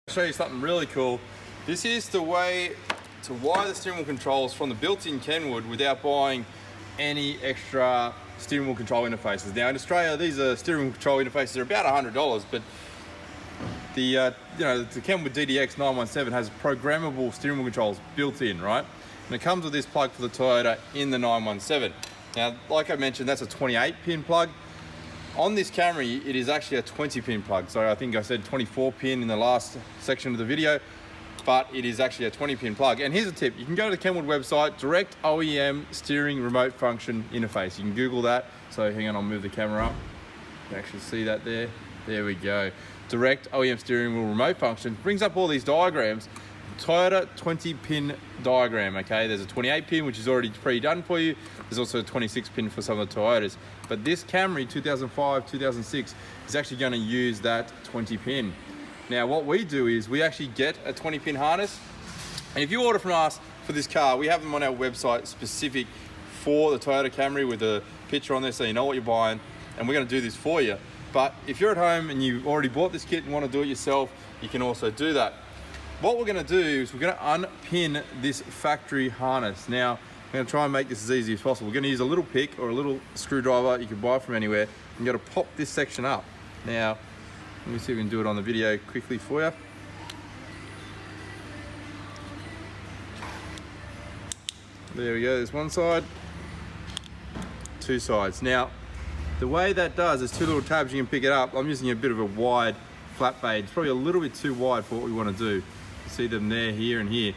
Show you something really cool. This is the way to wire the steering wheel controls from the built-in Kenwood without buying any extra steering wheel control interfaces. Now in Australia, these steering wheel control interfaces are about $100, but the Kenwood DDX917 has programmable steering wheel controls built in, right? And it comes with this plug for the Toyota in the 917. Now, like I mentioned, that's a 28-pin plug. On this Camry, it is actually a 20-pin plug. So I think I said 24-pin in the last section of the video, but it is actually a 20-pin plug. And here's a tip. You can go to the Kenwood website, direct OEM steering remote function interface. You can Google that. So hang on, I'll move the camera up. You can actually see that there. There we go. Direct OEM steering wheel remote function. Brings up all these diagrams. Toyota 20-pin diagram, okay? There's a 28-pin, which is already pre-done for you. There's also a 26-pin for some of the Toyotas. But this Camry 2005, 2006 is actually gonna use that 20-pin. Now, what we do is we actually get a 20-pin harness. And if you order from us for this car, we have them on our website specific for the Toyota Camry with a picture on there so you know what you're buying. And we're gonna do this for you. But if you're at home and you've already bought this kit and wanna do it yourself, you can also do that. What we're gonna do is we're gonna unpin this factory harness. Now, I'm gonna try and make this as easy as possible. We're gonna use a little pick or a little screwdriver you can buy from anywhere. I'm gonna pop this section up. Now, let me see if we can do it on the video quickly for you. There we go, there's one side, two sides. Now, the way that does, there's two little tabs you can pick it up. I'm using a bit of a wide flat blade. It's probably a little bit too wide for what we wanna do. You see them there, here and here.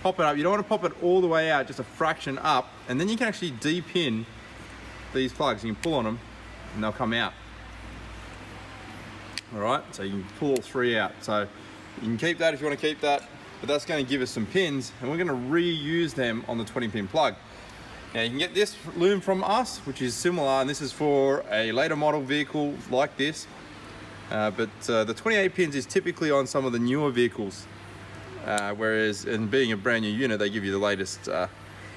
Pop it up, you don't wanna pop it all the way out, just a fraction up, and then you can actually de-pin these plugs. You can pull on them and they'll come out. All right, so you can pull all three out. So you can keep that if you wanna keep that, but that's gonna give us some pins and we're gonna reuse them on the 20-pin plug. Now you can get this loom from us, which is similar, and this is for a later model vehicle like this. But the 28 pins is typically on some of the newer vehicles, whereas in being a brand new unit, they give you the latest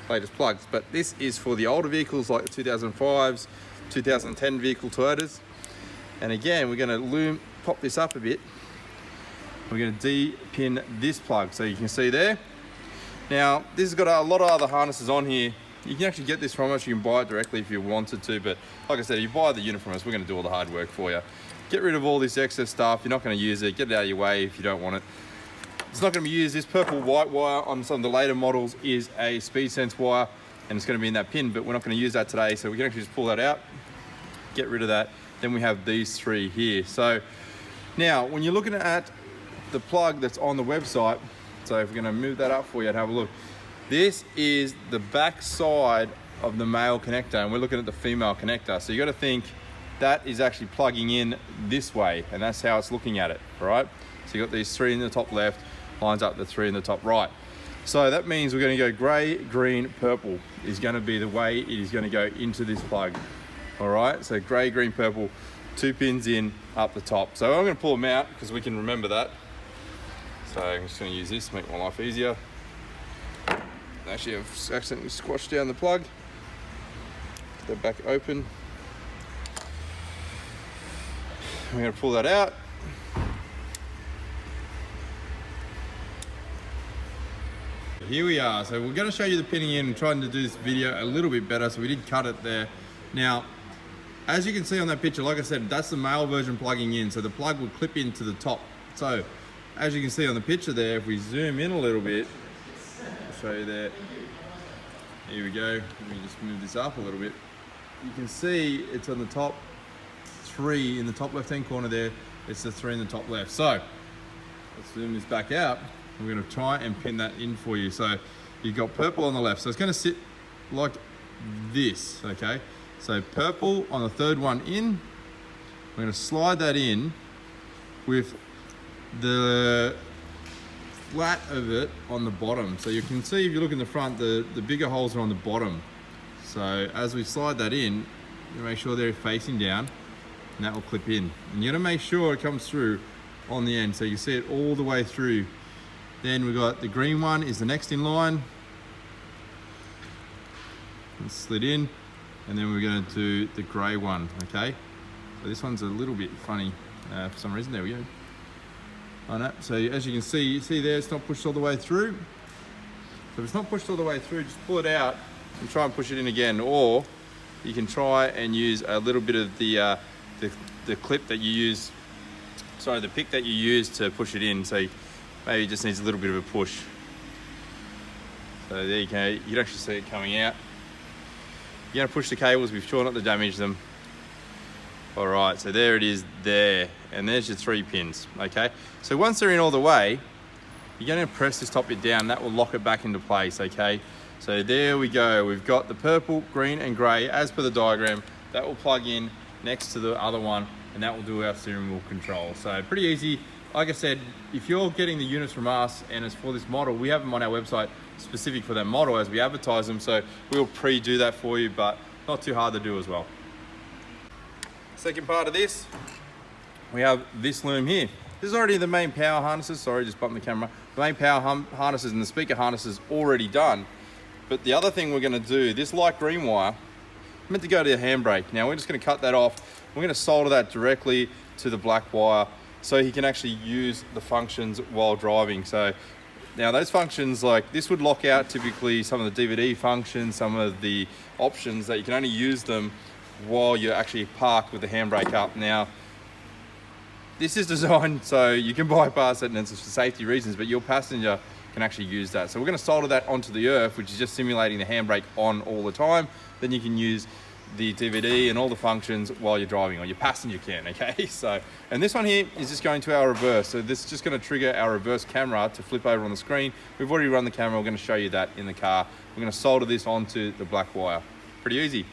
plugs. But this is for the older vehicles like the 2005s, 2010 vehicle Toyotas. And again, we're gonna pop this up a bit. We're gonna de-pin this plug, so you can see there. Now, this has got a lot of other harnesses on here. You can actually get this from us. You can buy it directly if you wanted to, but like I said, if you buy the unit from us, we're gonna do all the hard work for you. Get rid of all this excess stuff. You're not gonna use it. Get it out of your way if you don't want it. It's not gonna be used. This purple white wire on some of the later models is a speed sense wire, and it's gonna be in that pin, but we're not gonna use that today, so we can actually just pull that out, get rid of that. Then we have these three here. So now, when you're looking at the plug that's on the website, so if we're gonna move that up for you and have a look, this is the back side of the male connector, and we're looking at the female connector. So you gotta think that is actually plugging in this way, and that's how it's looking at it, right? So you got these three in the top left, lines up the three in the top right. So that means we're gonna go gray, green, purple is gonna be the way it is gonna go into this plug. All right, so gray, green, purple, two pins in, up the top. So I'm gonna pull them out because we can remember that. So I'm just gonna use this to make my life easier. Actually, I've accidentally squashed down the plug. Get that back open. We're gonna pull that out. Here we are. So we're gonna show you the pinning in and trying to do this video a little bit better. So we did cut it there. Now, as you can see on that picture, like I said, that's the male version plugging in. So the plug will clip into the top. So as you can see on the picture there, if we zoom in a little bit, I'll show you there. Here we go. Let me just move this up a little bit. You can see it's on the top three in the top left-hand corner there. It's the three in the top left. So let's zoom this back out. We're gonna try and pin that in for you. So you've got purple on the left. So it's gonna sit like this, okay? So purple on the third one in. We're gonna slide that in with the flat of it on the bottom. So you can see if you look in the front, the bigger holes are on the bottom. So as we slide that in, you make sure they're facing down, and that will clip in. And you gotta make sure it comes through on the end, so you see it all the way through. Then we've got the green one is the next in line. And slid in, and then we're going to do the gray one, okay? So this one's a little bit funny for some reason. There we go. on it. So as you can see, there, it's not pushed all the way through. So if it's not pushed all the way through, just pull it out and try and push it in again. Or you can try and use a little bit of the clip that you use, sorry, the pick that you use to push it in. So maybe it just needs a little bit of a push. So there you go, you can actually see it coming out. You're gonna push the cables, we've tried not to damage them. All right, so there it is there, and there's your 3 pins, okay? So once they're in all the way, you're gonna press this top bit down, that will lock it back into place, okay? So there we go, we've got the purple, green, and gray, as per the diagram. That will plug in next to the other one, and that will do our steering wheel control. So pretty easy. Like I said, if you're getting the units from us and it's for this model, we have them on our website specific for that model as we advertise them, so we'll pre-do that for you, but not too hard to do as well. Second part of this, we have this loom here. This is already the main power harnesses, sorry, just bumped the camera. The main power harnesses and the speaker harnesses already done. But the other thing we're gonna do, this light green wire, meant to go to the handbrake. Now we're just gonna cut that off. We're gonna solder that directly to the black wire so he can actually use the functions while driving. So now those functions, like this would lock out typically some of the DVD functions, some of the options that you can only use them while you're actually parked with the handbrake up. Now, this is designed so you can bypass it and it's for safety reasons, but your passenger can actually use that. So we're gonna solder that onto the earth, which is just simulating the handbrake on all the time. Then you can use the DVD and all the functions while you're driving, or your passenger can, okay? So, and this one here is just going to our reverse. So this is just gonna trigger our reverse camera to flip over on the screen. We've already run the camera, we're gonna show you that in the car. We're gonna solder this onto the black wire. Pretty easy.